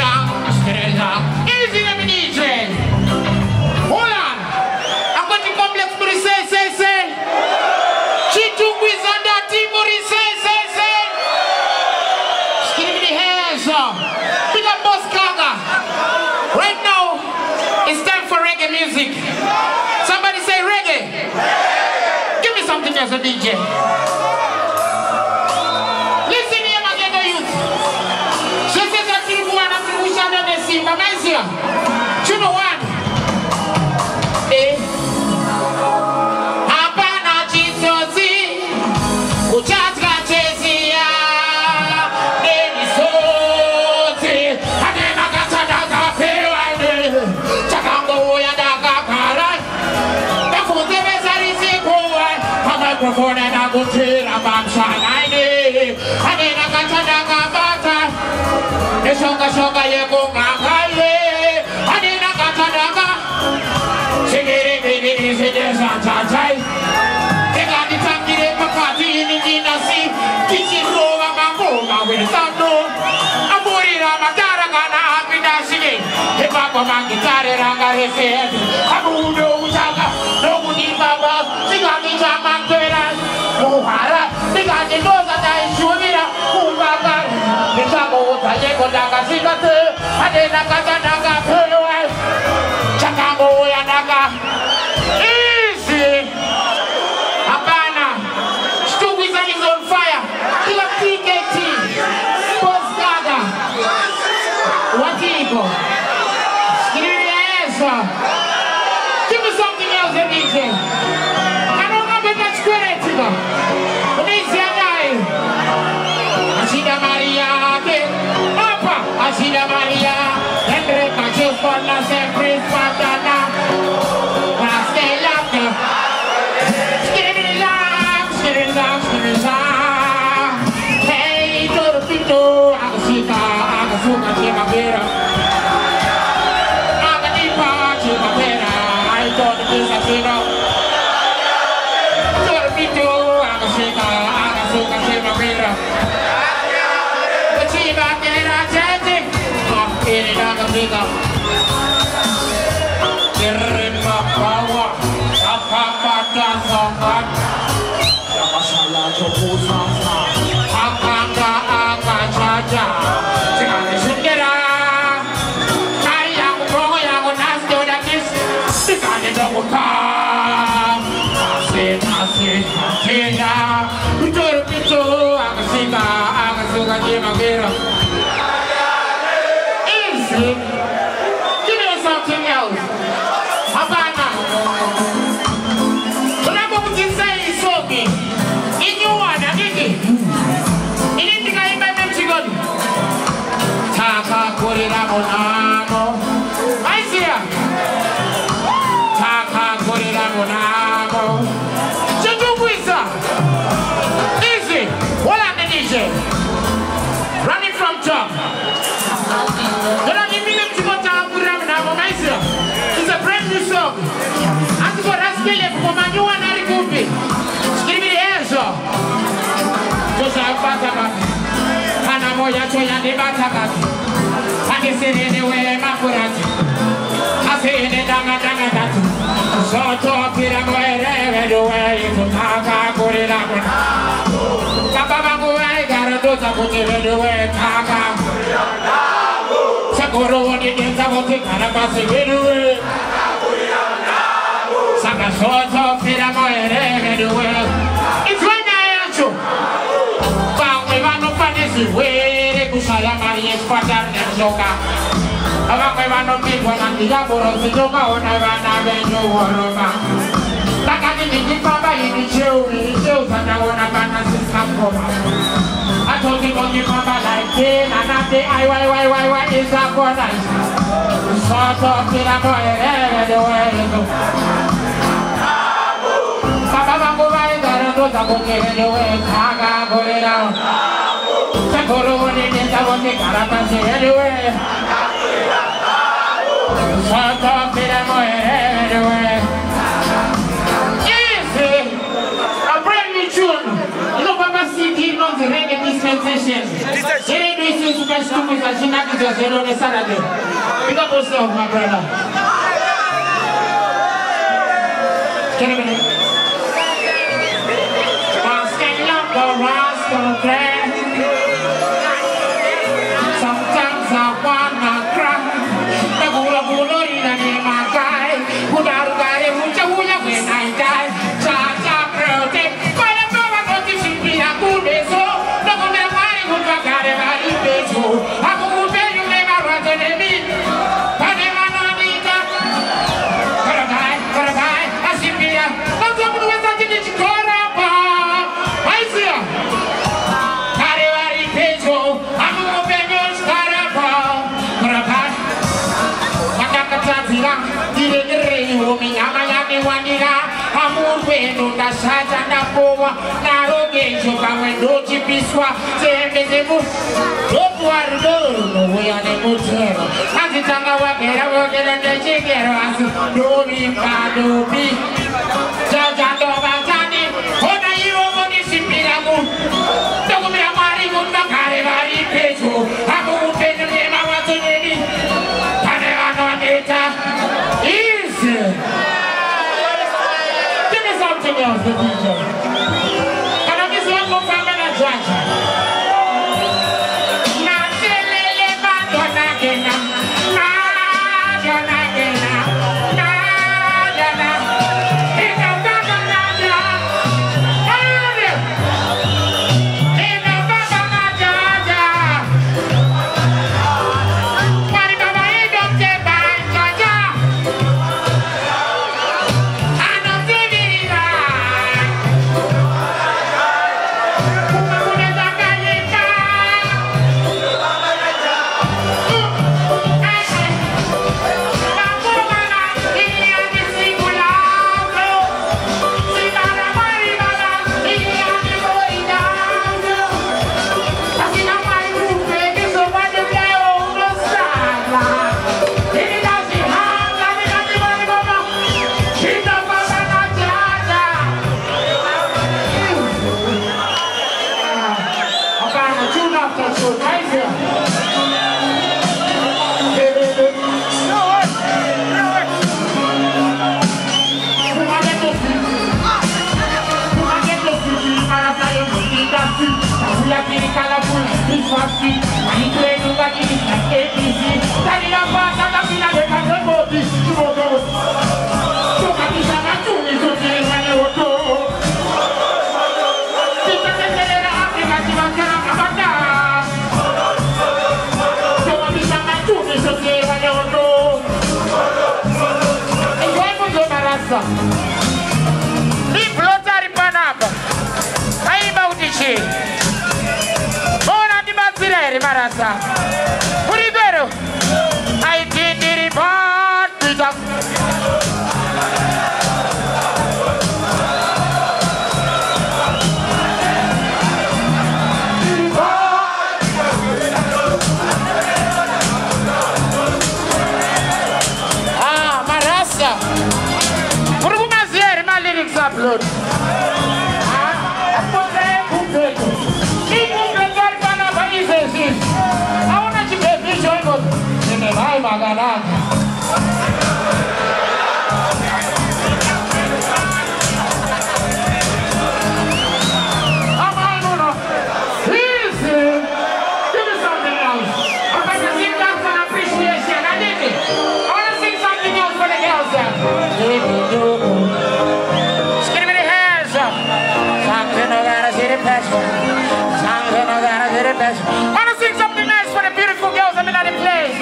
Easy, let me DJ. Hold on. I'm going to complex for the say. Chitungui's on that team for the say. Just give me the hands up. Big up Boss Kaga. Right now, it's time for reggae music. Somebody say reggae. Give me something else, a DJ. Listen here, my ghetto youth. Je sais que tu vois un peu où j'en ai des signes, mais c'est tu know what? Eh? Hapana chisozi, uchatka chezia, nemi sozi, anena katadaga pewane, chakango ya daga karai, tafunze bezari kuwa, microphone na gutira bamshanaine, anena katadaga bata, shoga yeko ngakaye, anena katadaga. Easy. Habana. Stugwiza is on fire. Kila PKT. Boss Kaga. Watiko. Give me something else, DJ. I don't have much credit to them. But it's your guy. Ashida Maria. Papa. Ashida Maria. Hendrik, I just want to say, Prince Padana. Hey, to the people, Agasita, Agasuka, Chimapera. Agadipa, Chimapera. I told the Pisacino. To the people, Agasita, Agasuka, Chimapera. The Chimapera, Chanting. In it, Agasita. Kirima Power. Papa dance on God. Yamashala Chokusama. Akanga Akachaja. Chikane Shundera. Kayang Bongo Yang Nasto that is. Chikane Dobuka. Asina. Uturu Pitu. Agasika. Agasuka Jimagera. Easy. Give me something else. Habana. Taka Kurira Monamo. I see ya. Taka Kurira Monamo. Chitunguiza. Easy. What are the DJ? Running from top. Don't give me them to go to Kurira Monamo. I see ya. It's a brand new song. I'm going to ask you for my new one. Give me the hands up. Just like Bataka. Moya choya de batakati. I say anyway, my friend. I say in the danga datu. So talk it up everywhere. You taka kurira. Kababangu I gotta do something everywhere. Taka. Sakuro when you get something, Karabasi everywhere. Saka so talk it up everywhere. It's when I answer. Bang, we want to finish it way. Saya Maria Spadar dan Soka. Abang memang people nanti ya boros itu kau nawana benjo waroma. Tak ada di papa ini jauh sana wana panas sekamkoma. Atau di bagi papa lagi nanti why is that for nice. Soto tidak boleh doa itu. Papa bangku baik dan tu tak boleh doa kagak boleh dah. Sakuro ni ni tak boleh karatan sendiri. Soto tidak boleh doa. Easy, a brand new tune. You know Papa City knows the reggae dispensation. He didn't do this super stupid and she not just on a Saturday. Pick up yourself, my brother. Can you believe it? Sometimes I wanna cry. The gula gula in the name of God. Without a guy, when I die. Cha cha protect. But I'm not going to see me. I could be so. No one ever would have got it. I be so. I would pay you never run to me. But never know me. Gotta buy. I see me. I'm going to wait until it's gone up. I see ya. Something else, the DJ. And I'm just one more time and I judge. I did it, upload. I want to sing something nice for the beautiful girls I'm in the place.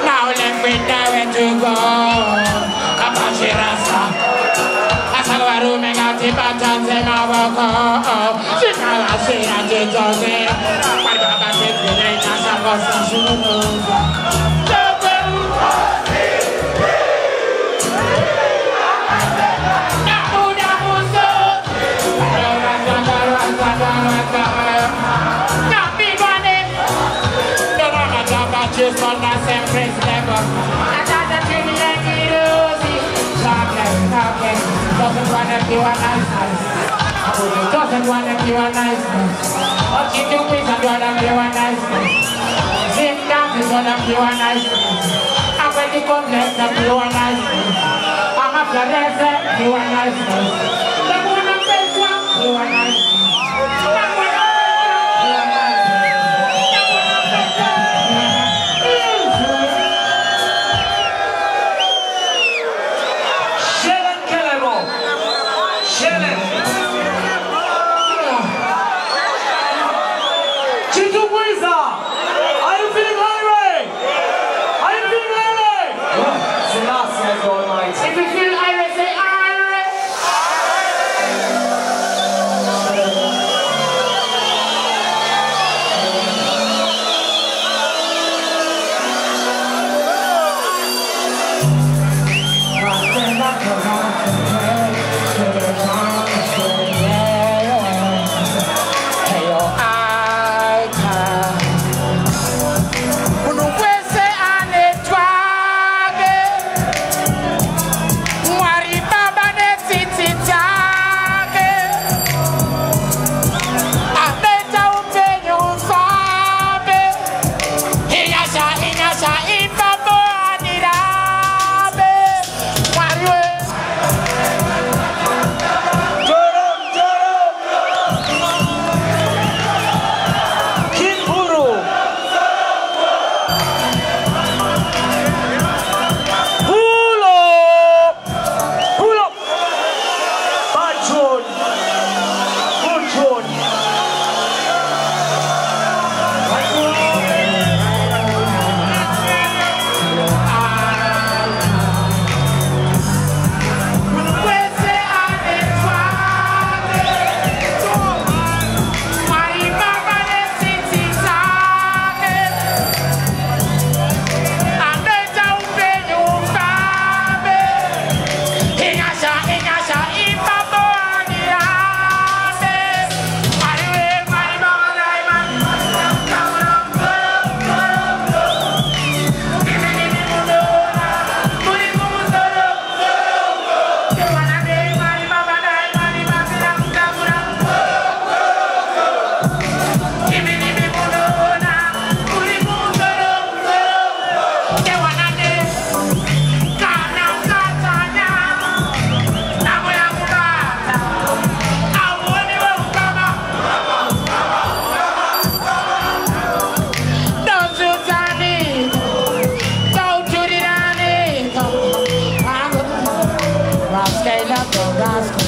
Now let me know where to go. Kabashirasa. Asagaru megati batanze maboko. Shikala shira jitoze. Pargaba jitile nasa kosa shunu. Just on that same place level. I got the feeling like it is. Talking. Doesn't wanna be a nice. Doesn't wanna be a nice. What you do is I'm gonna be a nice. Sit down is gonna be a nice. I'm going to come next and be a nice. I'm a floresa, be a nice. The one of this one, be a nice. If you feel irate, say irate. As